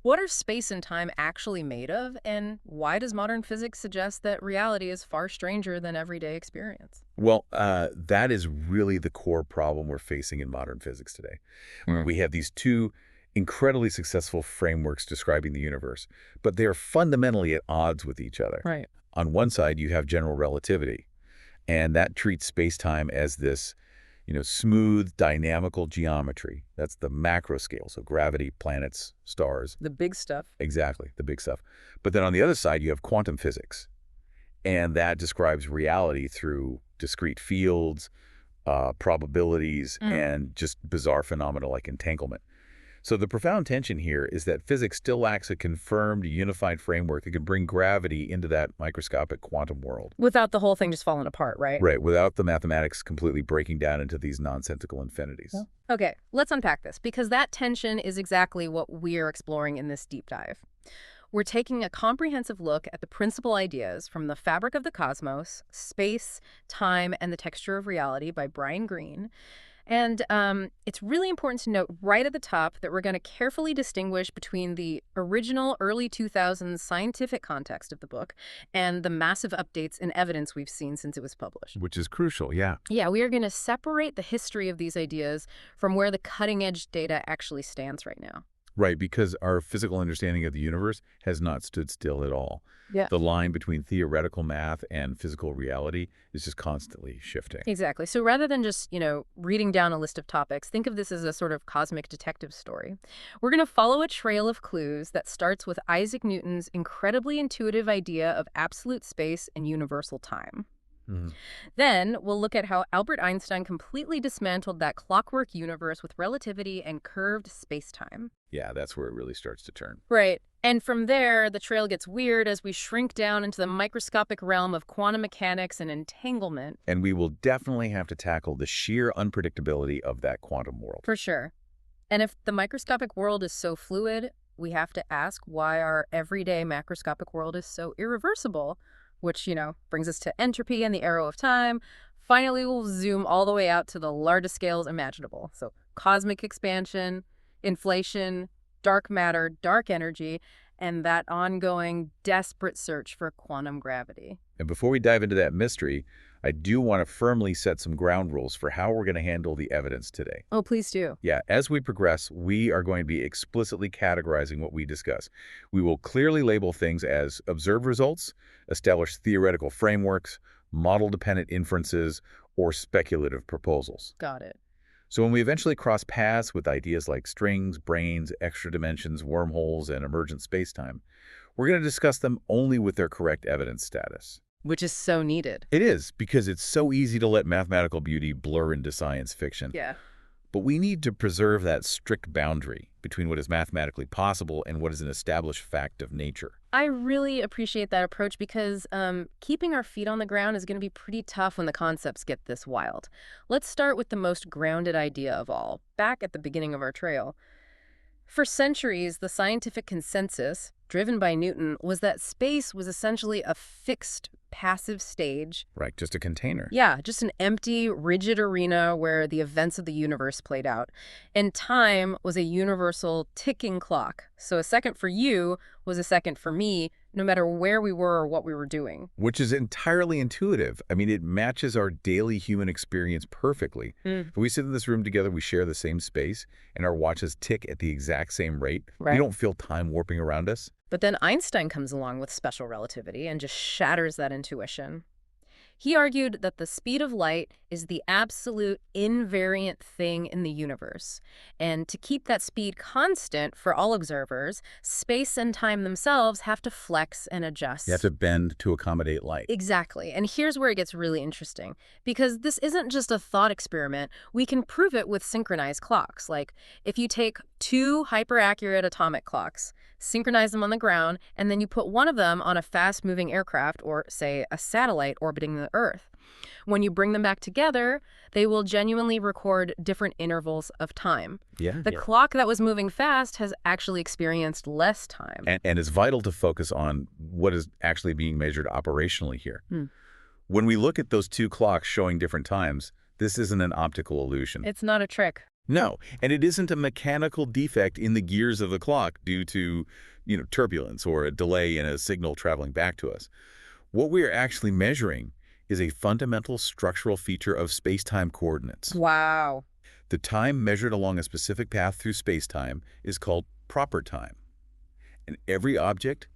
What are space and time actually made of, and why does modern physics suggest that reality is far stranger than everyday experience? Well, that is really the core problem we're facing in modern physics today. Mm. We have these two incredibly successful frameworks describing the universe, but they are fundamentally at odds with each other. Right. On one side, you have general relativity, and that treats space-time as this, smooth, dynamical geometry. That's the macro scale, so gravity, planets, stars. The big stuff. Exactly, the big stuff. But then on the other side, you have quantum physics, and that describes reality through discrete fields, probabilities, and just bizarre phenomena like entanglement. So the profound tension here is that physics still lacks a confirmed, unified framework that can bring gravity into that microscopic quantum world. Without the whole thing just falling apart, right? Right, without the mathematics completely breaking down into these nonsensical infinities. Yeah. Okay, let's unpack this, because that tension is exactly what we're exploring in this deep dive. We're taking a comprehensive look at the principal ideas from The Fabric of the Cosmos, Space, Time, and the Texture of Reality by Brian Greene. And it's really important to note right at the top that we're going to carefully distinguish between the original early 2000s scientific context of the book and the massive updates in evidence we've seen since it was published. Which is crucial, yeah. Yeah, we are going to separate the history of these ideas from where the cutting-edge data actually stands right now. Right, because our physical understanding of the universe has not stood still at all. Yeah. The line between theoretical math and physical reality is just constantly shifting. Exactly. So rather than just, reading down a list of topics, think of this as a sort of cosmic detective story. We're going to follow a trail of clues that starts with Isaac Newton's incredibly intuitive idea of absolute space and universal time. Then we'll look at how Albert Einstein completely dismantled that clockwork universe with relativity and curved space-time. Yeah, that's where it really starts to turn. Right. And from there, the trail gets weird as we shrink down into the microscopic realm of quantum mechanics and entanglement. And we will definitely have to tackle the sheer unpredictability of that quantum world. For sure. And if the microscopic world is so fluid, we have to ask why our everyday macroscopic world is so irreversible, which, brings us to entropy and the arrow of time. Finally, we'll zoom all the way out to the largest scales imaginable. So cosmic expansion, inflation, dark matter, dark energy, and that ongoing desperate search for quantum gravity. And before we dive into that mystery, I do want to firmly set some ground rules for how we're going to handle the evidence today. Oh, please do. Yeah, as we progress, we are going to be explicitly categorizing what we discuss. We will clearly label things as observed results, establish theoretical frameworks, model-dependent inferences, or speculative proposals. Got it. So when we eventually cross paths with ideas like strings, brains, extra dimensions, wormholes, and emergent spacetime, we're going to discuss them only with their correct evidence status. Which is so needed. It is, because it's so easy to let mathematical beauty blur into science fiction. Yeah. But we need to preserve that strict boundary between what is mathematically possible and what is an established fact of nature. I really appreciate that approach because keeping our feet on the ground is going to be pretty tough when the concepts get this wild. Let's start with the most grounded idea of all, back at the beginning of our trail. For centuries, the scientific consensus, driven by Newton, was that space was essentially a fixed, passive stage. Right, just a container. Yeah, just an empty, rigid arena where the events of the universe played out. And time was a universal ticking clock. So a second for you was a second for me, no matter where we were or what we were doing. Which is entirely intuitive. I mean, it matches our daily human experience perfectly. If we sit in this room together, we share the same space, and our watches tick at the exact same rate. Right. We don't feel time warping around us. But then Einstein comes along with special relativity and just shatters that intuition. He argued that the speed of light is the absolute invariant thing in the universe. And to keep that speed constant for all observers, space and time themselves have to flex and adjust. You have to bend to accommodate light. Exactly. And here's where it gets really interesting. Because this isn't just a thought experiment. We can prove it with synchronized clocks. Like, if you take two hyper-accurate atomic clocks, synchronize them on the ground, and then you put one of them on a fast-moving aircraft or, say, a satellite orbiting the Earth. When you bring them back together, they will genuinely record different intervals of time. Yeah. The clock that was moving fast has actually experienced less time. And it's vital to focus on what is actually being measured operationally here. When we look at those two clocks showing different times, this isn't an optical illusion. It's not a trick. No, and it isn't a mechanical defect in the gears of the clock due to, turbulence or a delay in a signal traveling back to us. What we're actually measuring is a fundamental structural feature of space-time coordinates. Wow. The time measured along a specific path through space-time is called proper time. And every object,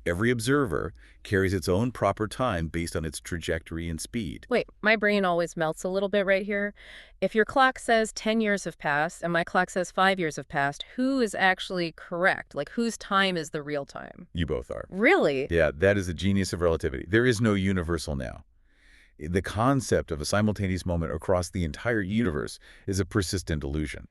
every observer, carries its own proper time based on its trajectory and speed. Wait, my brain always melts a little bit right here. If your clock says 10 years have passed and my clock says 5 years have passed, who is actually correct? Like, whose time is the real time? You both are. Really? Yeah, that is the genius of relativity. There is no universal now. The concept of a simultaneous moment across the entire universe is a persistent illusion.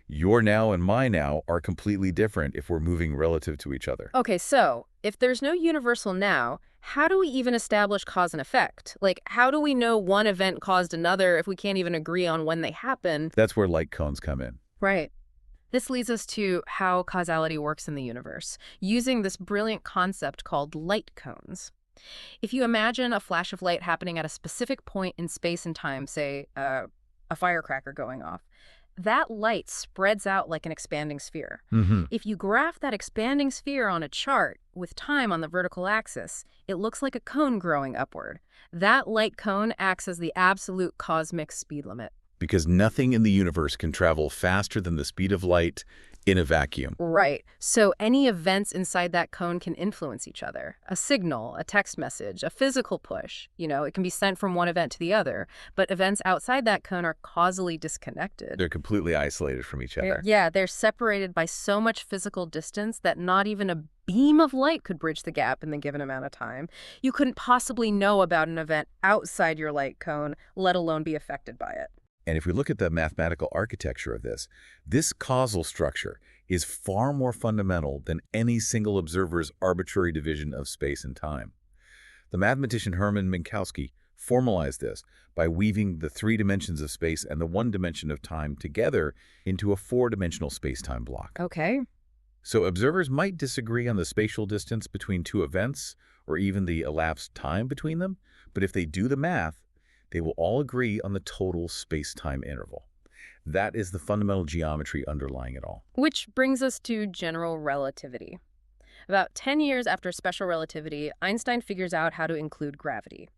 Your now and my now are completely different if we're moving relative to each other. Okay, so if there's no universal now, how do we even establish cause and effect? Like, how do we know one event caused another if we can't even agree on when they happened? That's where light cones come in. Right. This leads us to how causality works in the universe, using this brilliant concept called light cones. If you imagine a flash of light happening at a specific point in space and time, say a firecracker going off, that light spreads out like an expanding sphere. If you graph that expanding sphere on a chart with time on the vertical axis, it looks like a cone growing upward. That light cone acts as the absolute cosmic speed limit. Because nothing in the universe can travel faster than the speed of light in a vacuum. Right. So any events inside that cone can influence each other. A signal, a text message, a physical push. It can be sent from one event to the other. But events outside that cone are causally disconnected. They're completely isolated from each other. Yeah, they're separated by so much physical distance that not even a beam of light could bridge the gap in the given amount of time. You couldn't possibly know about an event outside your light cone, let alone be affected by it. And if we look at the mathematical architecture of this causal structure is far more fundamental than any single observer's arbitrary division of space and time. The mathematician Hermann Minkowski formalized this by weaving the 3 dimensions of space and the 1 dimension of time together into a 4-dimensional space-time block. Okay. So observers might disagree on the spatial distance between 2 events or even the elapsed time between them, but if they do the math, they will all agree on the total space-time interval. That is the fundamental geometry underlying it all. Which brings us to general relativity. About 10 years after special relativity, Einstein figures out how to include gravity.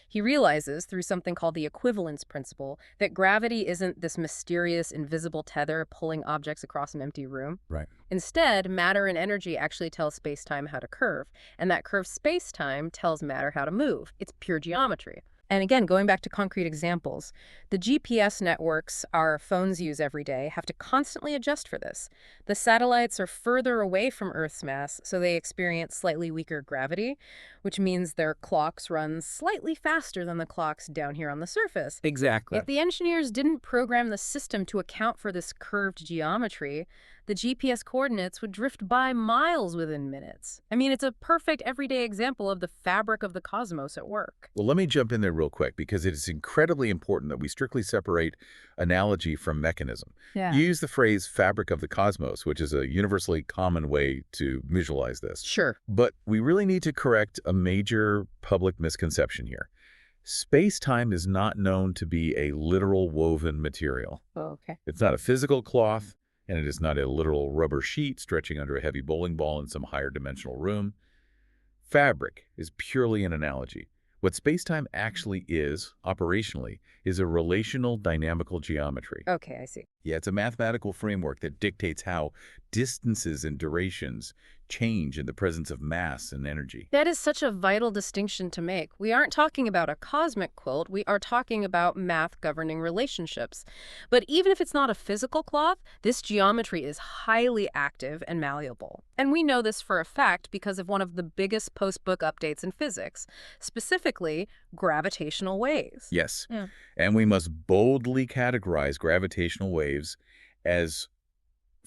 He realizes, through something called the equivalence principle, that gravity isn't this mysterious, invisible tether pulling objects across an empty room. Right. Instead, matter and energy actually tell space-time how to curve, and that curved space-time tells matter how to move. It's pure geometry. And again, going back to concrete examples, the GPS networks our phones use every day have to constantly adjust for this. The satellites are further away from Earth's mass, so they experience slightly weaker gravity, which means their clocks run slightly faster than the clocks down here on the surface. Exactly. If the engineers didn't program the system to account for this curved geometry, the GPS coordinates would drift by miles within minutes. I mean, it's a perfect everyday example of the fabric of the cosmos at work. Well, let me jump in there real quick because it is incredibly important that we strictly separate analogy from mechanism. Yeah. You use the phrase fabric of the cosmos, which is a universally common way to visualize this. Sure. But we really need to correct a major public misconception here. Space-time is not known to be a literal woven material. Oh, okay. It's not a physical cloth, and it is not a literal rubber sheet stretching under a heavy bowling ball in some higher dimensional room. Fabric is purely an analogy. What space-time actually is, operationally, is a relational dynamical geometry. Okay, I see. Yeah, it's a mathematical framework that dictates how distances and durations change in the presence of mass and energy. That is such a vital distinction to make. We aren't talking about a cosmic quilt. We are talking about math governing relationships. But even if it's not a physical cloth, this geometry is highly active and malleable. And we know this for a fact because of one of the biggest post-book updates in physics, specifically gravitational waves. Yes. Yeah. And we must boldly categorize gravitational waves as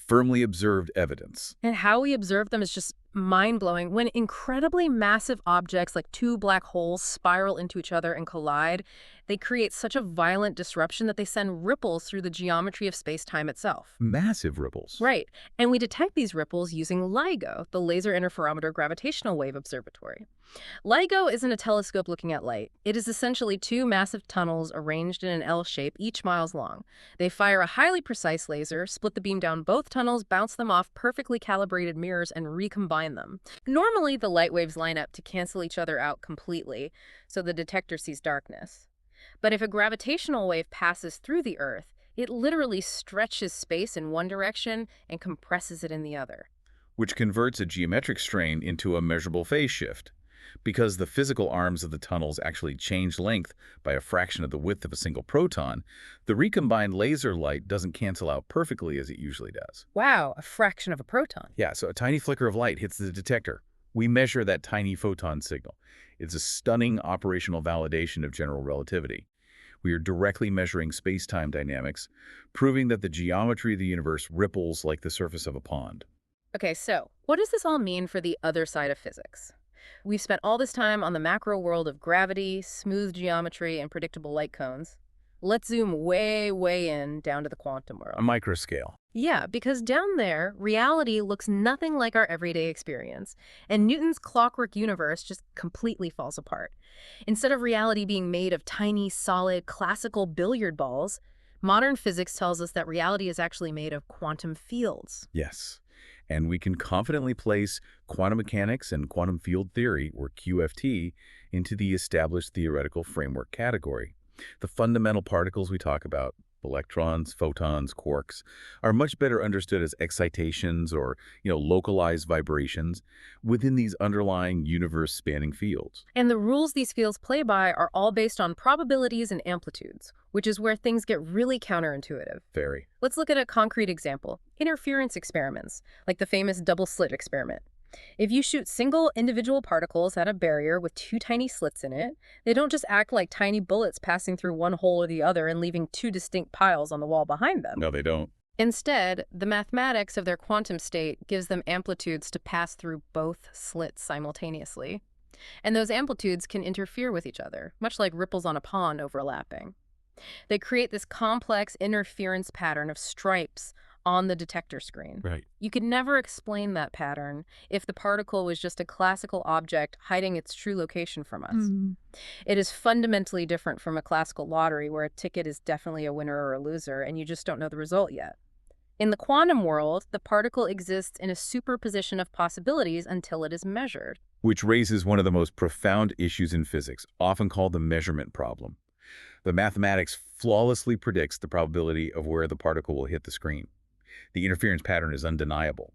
firmly observed evidence. And how we observe them is just mind-blowing. When incredibly massive objects like two black holes spiral into each other and collide, they create such a violent disruption that they send ripples through the geometry of space-time itself. Massive ripples. Right. And we detect these ripples using LIGO, the Laser Interferometer Gravitational Wave Observatory. LIGO isn't a telescope looking at light. It is essentially two massive tunnels arranged in an L shape, each miles long. They fire a highly precise laser, split the beam down both tunnels, bounce them off perfectly calibrated mirrors, and recombine them. Normally, the light waves line up to cancel each other out completely, so the detector sees darkness. But if a gravitational wave passes through the Earth, it literally stretches space in one direction and compresses it in the other. Which converts a geometric strain into a measurable phase shift. Because the physical arms of the tunnels actually change length by a fraction of the width of a single proton, the recombined laser light doesn't cancel out perfectly as it usually does. Wow, a fraction of a proton. Yeah, so a tiny flicker of light hits the detector. We measure that tiny photon signal. It's a stunning operational validation of general relativity. We are directly measuring space-time dynamics, proving that the geometry of the universe ripples like the surface of a pond. Okay, so what does this all mean for the other side of physics? We've spent all this time on the macro world of gravity, smooth geometry, and predictable light cones. Let's zoom way, way in down to the quantum world. A microscale. Yeah, because down there, reality looks nothing like our everyday experience, and Newton's clockwork universe just completely falls apart. Instead of reality being made of tiny, solid, classical billiard balls, modern physics tells us that reality is actually made of quantum fields. Yes. And we can confidently place quantum mechanics and quantum field theory, or QFT, into the established theoretical framework category. The fundamental particles we talk about, electrons, photons, quarks, are much better understood as excitations or, localized vibrations within these underlying universe-spanning fields. And the rules these fields play by are all based on probabilities and amplitudes, which is where things get really counterintuitive. Very. Let's look at a concrete example: interference experiments, like the famous double-slit experiment. If you shoot single individual particles at a barrier with two tiny slits in it, they don't just act like tiny bullets passing through one hole or the other and leaving two distinct piles on the wall behind them. No, they don't. Instead, the mathematics of their quantum state gives them amplitudes to pass through both slits simultaneously. And those amplitudes can interfere with each other, much like ripples on a pond overlapping. They create this complex interference pattern of stripes on the detector screen. Right. You could never explain that pattern if the particle was just a classical object hiding its true location from us. It is fundamentally different from a classical lottery where a ticket is definitely a winner or a loser and you just don't know the result yet. In the quantum world, the particle exists in a superposition of possibilities until it is measured. Which raises one of the most profound issues in physics, often called the measurement problem. The mathematics flawlessly predicts the probability of where the particle will hit the screen. The interference pattern is undeniable.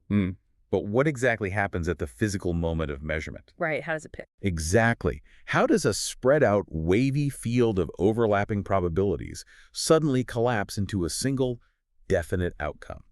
But what exactly happens at the physical moment of measurement? Right, how does it pick? Exactly. How does a spread-out, wavy field of overlapping probabilities suddenly collapse into a single, definite outcome?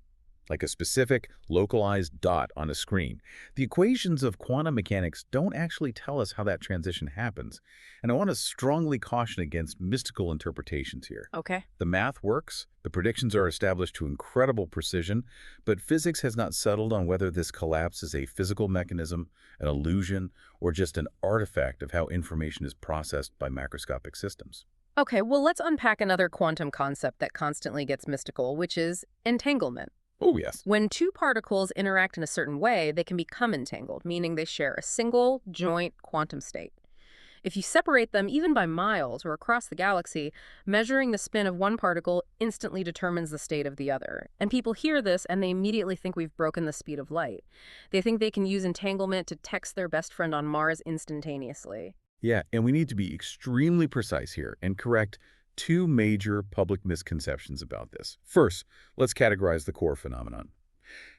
Like a specific, localized dot on a screen. The equations of quantum mechanics don't actually tell us how that transition happens. And I want to strongly caution against mystical interpretations here. Okay. The math works, the predictions are established to incredible precision, but physics has not settled on whether this collapse is a physical mechanism, an illusion, or just an artifact of how information is processed by macroscopic systems. Okay, well, let's unpack another quantum concept that constantly gets mystical, which is entanglement. Oh, yes. When two particles interact in a certain way, they can become entangled, meaning they share a single, joint quantum state. If you separate them even by miles or across the galaxy, measuring the spin of one particle instantly determines the state of the other. And people hear this and they immediately think we've broken the speed of light. They think they can use entanglement to text their best friend on Mars instantaneously. Yeah, and we need to be extremely precise here and correct two major public misconceptions about this. First, let's categorize the core phenomenon.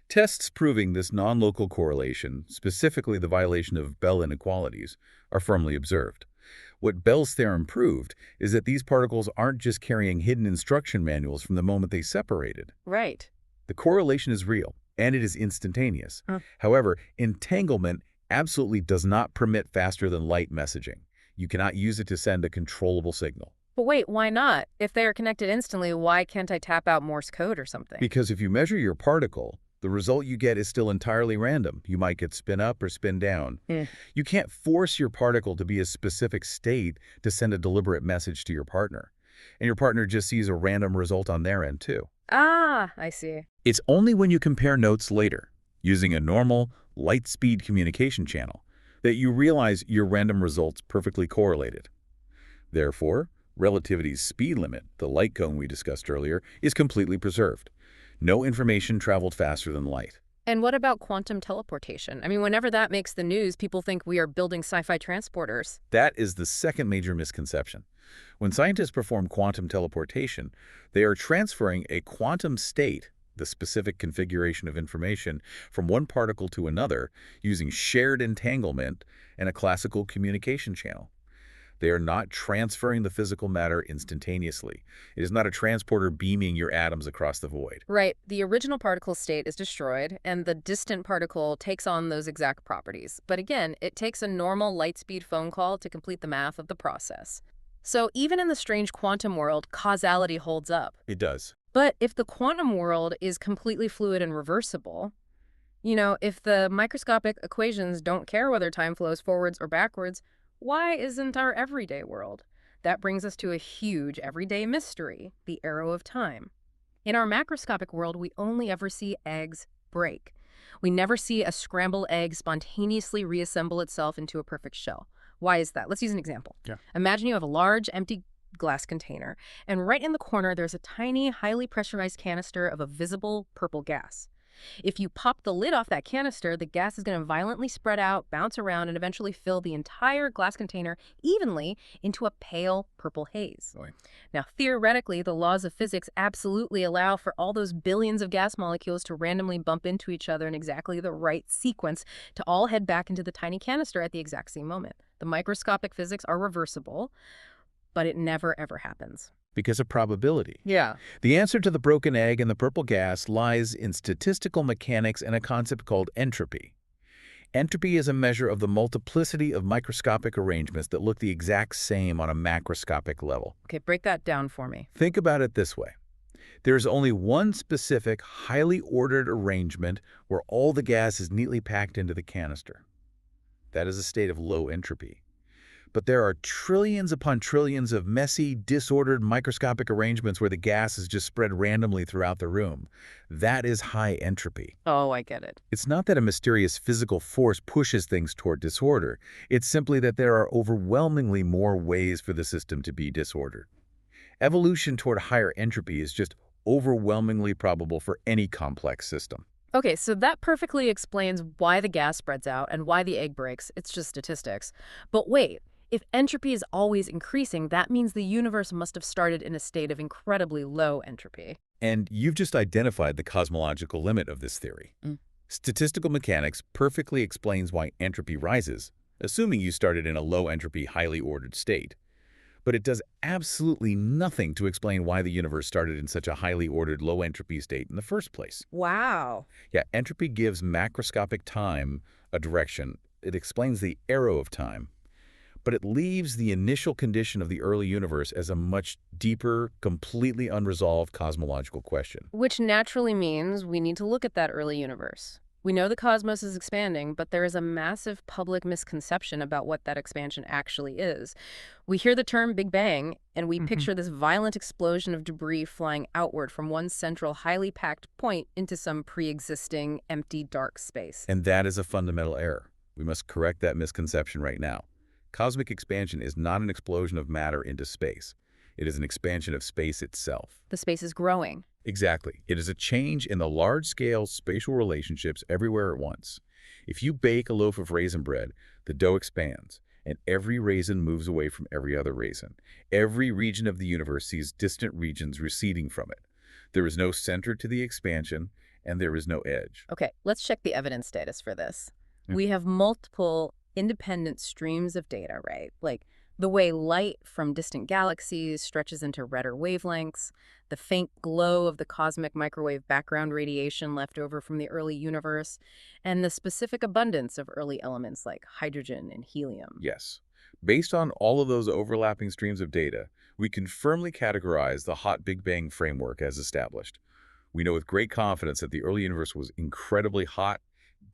Tests proving this non-local correlation, specifically the violation of Bell inequalities, are firmly observed. What Bell's theorem proved is that these particles aren't just carrying hidden instruction manuals from the moment they separated. Right. The correlation is real, and it is instantaneous. However, entanglement absolutely does not permit faster-than-light messaging. You cannot use it to send a controllable signal. But wait, why not? If they are connected instantly, why can't I tap out Morse code or something? Because if you measure your particle, The result you get is still entirely random. You might get spin up or spin down. Mm. You can't force your particle to be a specific state to send a deliberate message to your partner. And your partner just sees a random result on their end, too. Ah, I see. It's only when you compare notes later, using a normal, light-speed communication channel, that you realize your random results perfectly correlated. Therefore, relativity's speed limit, the light cone we discussed earlier, is completely preserved. No information traveled faster than light. And what about quantum teleportation? I mean, whenever that makes the news, people think we are building sci-fi transporters. That is the second major misconception. When scientists perform quantum teleportation, they are transferring a quantum state, the specific configuration of information, from one particle to another using shared entanglement and a classical communication channel. They are not transferring the physical matter instantaneously. It is not a transporter beaming your atoms across the void. Right. The original particle state is destroyed, and the distant particle takes on those exact properties. But again, it takes a normal light-speed phone call to complete the math of the process. So even in the strange quantum world, causality holds up. It does. But if the quantum world is completely fluid and reversible, if the microscopic equations don't care whether time flows forwards or backwards, why isn't our everyday world? That brings us to a huge everyday mystery, the arrow of time. In our macroscopic world, we only ever see eggs break. We never see a scrambled egg spontaneously reassemble itself into a perfect shell. Why is that? Let's use an example. Yeah. Imagine you have a large, empty glass container, and right in the corner, there's a tiny, highly pressurized canister of a visible purple gas. If you pop the lid off that canister, the gas is going to violently spread out, bounce around, and eventually fill the entire glass container evenly into a pale purple haze. Boy. Now, theoretically, the laws of physics absolutely allow for all those billions of gas molecules to randomly bump into each other in exactly the right sequence to all head back into the tiny canister at the exact same moment. The microscopic physics are reversible, but it never, ever happens. Because of probability. Yeah. The answer to the broken egg and the purple gas lies in statistical mechanics and a concept called entropy. Entropy is a measure of the multiplicity of microscopic arrangements that look the exact same on a macroscopic level. Okay, break that down for me. Think about it this way. There is only one specific, highly ordered arrangement where all the gas is neatly packed into the canister. That is a state of low entropy. But there are trillions upon trillions of messy, disordered microscopic arrangements where the gas is just spread randomly throughout the room. That is high entropy. Oh, I get it. It's not that a mysterious physical force pushes things toward disorder. It's simply that there are overwhelmingly more ways for the system to be disordered. Evolution toward higher entropy is just overwhelmingly probable for any complex system. Okay, so that perfectly explains why the gas spreads out and why the egg breaks. It's just statistics. But wait. If entropy is always increasing, that means the universe must have started in a state of incredibly low entropy. And you've just identified the cosmological limit of this theory. Statistical mechanics perfectly explains why entropy rises, assuming you started in a low-entropy, highly ordered state. But it does absolutely nothing to explain why the universe started in such a highly ordered, low-entropy state in the first place. Wow. Yeah, entropy gives macroscopic time a direction. It explains the arrow of time. But it leaves the initial condition of the early universe as a much deeper, completely unresolved cosmological question. Which naturally means we need to look at that early universe. We know the cosmos is expanding, but there is a massive public misconception about what that expansion actually is. We hear the term Big Bang, and we picture this violent explosion of debris flying outward from one central, highly packed point into some pre-existing, empty, dark space. And that is a fundamental error. We must correct that misconception right now. Cosmic expansion is not an explosion of matter into space. It is an expansion of space itself. The space is growing. Exactly. It is a change in the large-scale spatial relationships everywhere at once. If you bake a loaf of raisin bread, the dough expands, and every raisin moves away from every other raisin. Every region of the universe sees distant regions receding from it. There is no center to the expansion, and there is no edge. Okay, let's check the evidence status for this. Yeah. We have multiple independent streams of data, right? Like the way light from distant galaxies stretches into redder wavelengths, the faint glow of the cosmic microwave background radiation left over from the early universe, and the specific abundance of early elements like hydrogen and helium. Yes. Based on all of those overlapping streams of data, we can firmly categorize the hot Big Bang framework as established. We know with great confidence that the early universe was incredibly hot,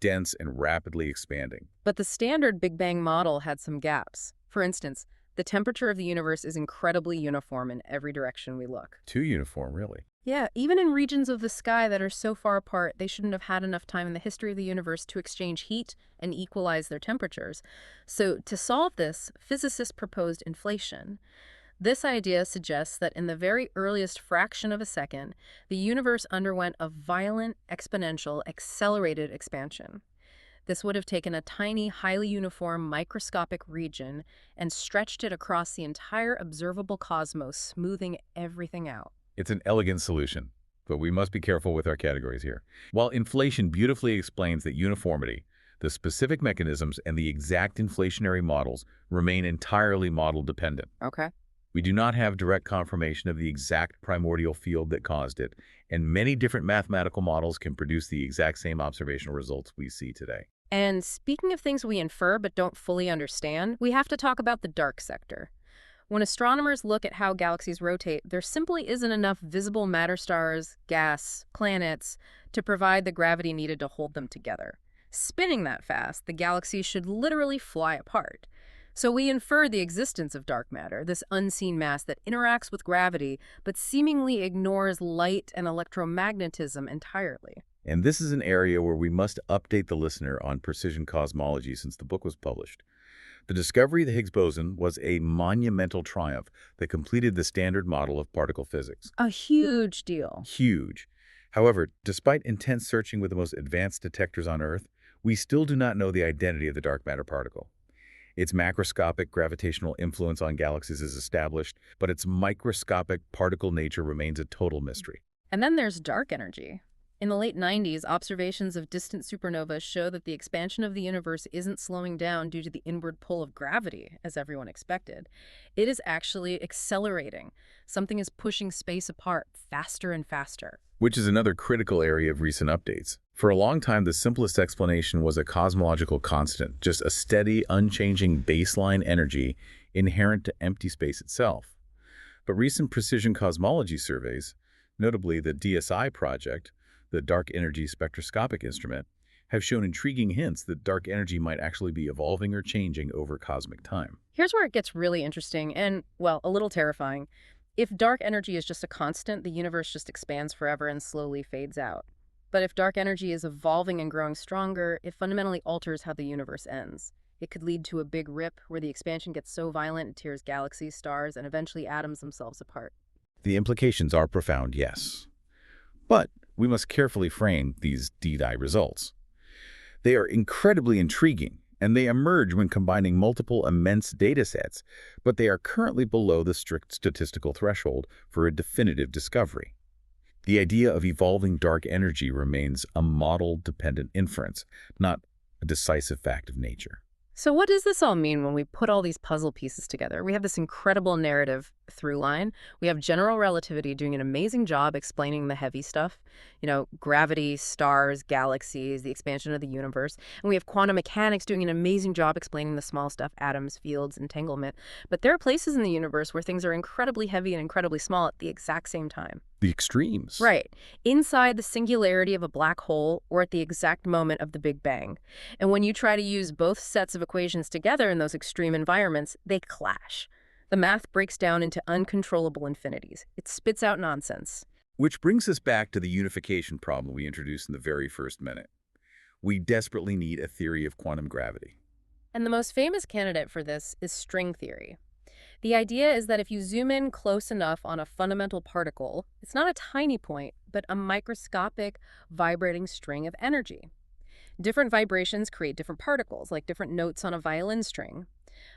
dense, and rapidly expanding. But the standard Big Bang model had some gaps. For instance, the temperature of the universe is incredibly uniform in every direction we look. Too uniform, really. Yeah, even in regions of the sky that are so far apart, they shouldn't have had enough time in the history of the universe to exchange heat and equalize their temperatures. So, to solve this, physicists proposed inflation. This idea suggests that in the very earliest fraction of a second, the universe underwent a violent, exponential, accelerated expansion. This would have taken a tiny, highly uniform, microscopic region and stretched it across the entire observable cosmos, smoothing everything out. It's an elegant solution, but we must be careful with our categories here. While inflation beautifully explains that uniformity, the specific mechanisms and the exact inflationary models remain entirely model-dependent. Okay. We do not have direct confirmation of the exact primordial field that caused it, and many different mathematical models can produce the exact same observational results we see today. And speaking of things we infer but don't fully understand, we have to talk about the dark sector. When astronomers look at how galaxies rotate, there simply isn't enough visible matter stars, gas, planets to provide the gravity needed to hold them together. Spinning that fast, the galaxies should literally fly apart. So we infer the existence of dark matter, this unseen mass that interacts with gravity but seemingly ignores light and electromagnetism entirely. And this is an area where we must update the listener on precision cosmology since the book was published. The discovery of the Higgs boson was a monumental triumph that completed the standard model of particle physics. A huge deal. Huge. However, despite intense searching with the most advanced detectors on Earth, we still do not know the identity of the dark matter particle. Its macroscopic gravitational influence on galaxies is established, but its microscopic particle nature remains a total mystery. And then there's dark energy. In the late 90s, observations of distant supernovas show that the expansion of the universe isn't slowing down due to the inward pull of gravity, as everyone expected. It is actually accelerating. Something is pushing space apart faster and faster. Which is another critical area of recent updates. For a long time, the simplest explanation was a cosmological constant, just a steady, unchanging baseline energy inherent to empty space itself. But recent precision cosmology surveys, notably the DSI project, the Dark Energy Spectroscopic Instrument, have shown intriguing hints that dark energy might actually be evolving or changing over cosmic time. Here's where it gets really interesting and, well, a little terrifying. If dark energy is just a constant, the universe just expands forever and slowly fades out. But if dark energy is evolving and growing stronger, it fundamentally alters how the universe ends. It could lead to a big rip where the expansion gets so violent it tears galaxies, stars, and eventually atoms themselves apart. The implications are profound, yes. But we must carefully frame these DDI results. They are incredibly intriguing, and they emerge when combining multiple immense data sets, but they are currently below the strict statistical threshold for a definitive discovery. The idea of evolving dark energy remains a model-dependent inference, not a decisive fact of nature. So what does this all mean when we put all these puzzle pieces together? We have this incredible narrative through line. We have general relativity doing an amazing job explaining the heavy stuff, gravity, stars, galaxies, the expansion of the universe. And we have quantum mechanics doing an amazing job explaining the small stuff, atoms, fields, entanglement. But there are places in the universe where things are incredibly heavy and incredibly small at the exact same time. The extremes. Right. Inside the singularity of a black hole or at the exact moment of the Big Bang. And when you try to use both sets of equations together in those extreme environments, they clash. The math breaks down into uncontrollable infinities. It spits out nonsense. Which brings us back to the unification problem we introduced in the very first minute. We desperately need a theory of quantum gravity. And the most famous candidate for this is string theory. The idea is that if you zoom in close enough on a fundamental particle, it's not a tiny point, but a microscopic vibrating string of energy. Different vibrations create different particles, like different notes on a violin string.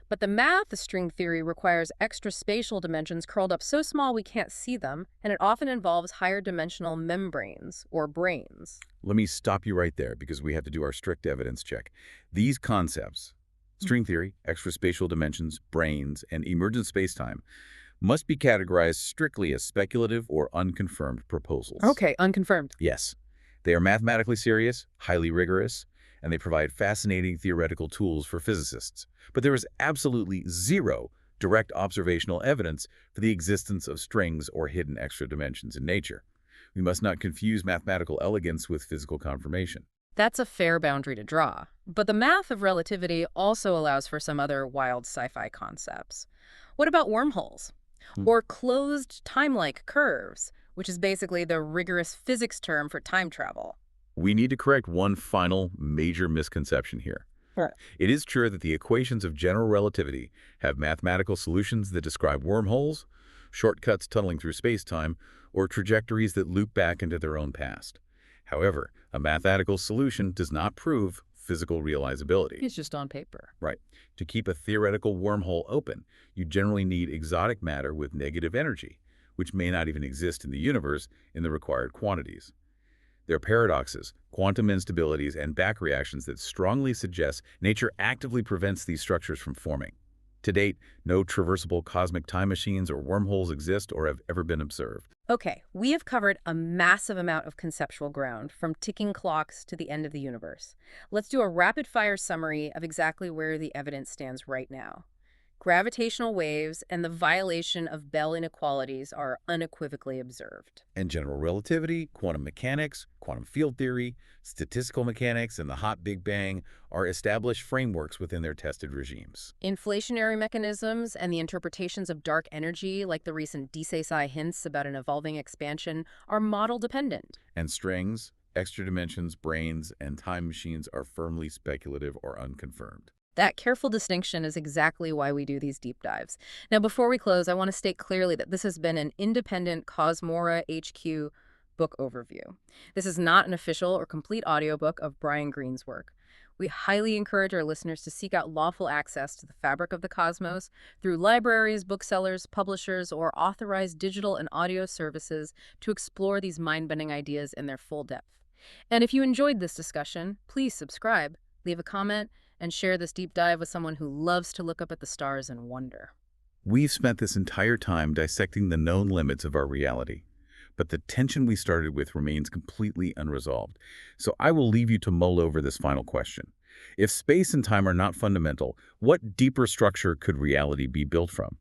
But the math of string theory requires extra spatial dimensions curled up so small we can't see them, and it often involves higher dimensional membranes, or branes. Let me stop you right there because we have to do our strict evidence check. These concepts, string theory, extra spatial dimensions, branes, and emergent spacetime, must be categorized strictly as speculative or unconfirmed proposals. Okay, unconfirmed. Yes. They are mathematically serious, highly rigorous, and they provide fascinating theoretical tools for physicists. But there is absolutely zero direct observational evidence for the existence of strings or hidden extra dimensions in nature. We must not confuse mathematical elegance with physical confirmation. That's a fair boundary to draw. But the math of relativity also allows for some other wild sci-fi concepts. What about wormholes? Hmm. Or closed time-like curves, which is basically the rigorous physics term for time travel? We need to correct one final major misconception here. Right. It is true that the equations of general relativity have mathematical solutions that describe wormholes, shortcuts tunneling through space-time, or trajectories that loop back into their own past. However, a mathematical solution does not prove physical realizability. It's just on paper. Right. To keep a theoretical wormhole open, you generally need exotic matter with negative energy, which may not even exist in the universe in the required quantities. There are paradoxes, quantum instabilities, and back reactions that strongly suggest nature actively prevents these structures from forming. To date, no traversable cosmic time machines or wormholes exist or have ever been observed. Okay, we have covered a massive amount of conceptual ground, from ticking clocks to the end of the universe. Let's do a rapid-fire summary of exactly where the evidence stands right now. Gravitational waves and the violation of Bell inequalities are unequivocally observed. And general relativity, quantum mechanics, quantum field theory, statistical mechanics, and the hot Big Bang are established frameworks within their tested regimes. Inflationary mechanisms and the interpretations of dark energy, like the recent psi hints about an evolving expansion, are model-dependent. And strings, extra dimensions, brains, and time machines are firmly speculative or unconfirmed. That careful distinction is exactly why we do these deep dives. Now, before we close, I want to state clearly that this has been an independent COSMORA HQ book overview. This is not an official or complete audiobook of Brian Greene's work. We highly encourage our listeners to seek out lawful access to the fabric of the cosmos through libraries, booksellers, publishers, or authorized digital and audio services to explore these mind-bending ideas in their full depth. And if you enjoyed this discussion, please subscribe, leave a comment, and share this deep dive with someone who loves to look up at the stars and wonder. We've spent this entire time dissecting the known limits of our reality, but the tension we started with remains completely unresolved. So I will leave you to mull over this final question. If space and time are not fundamental, what deeper structure could reality be built from?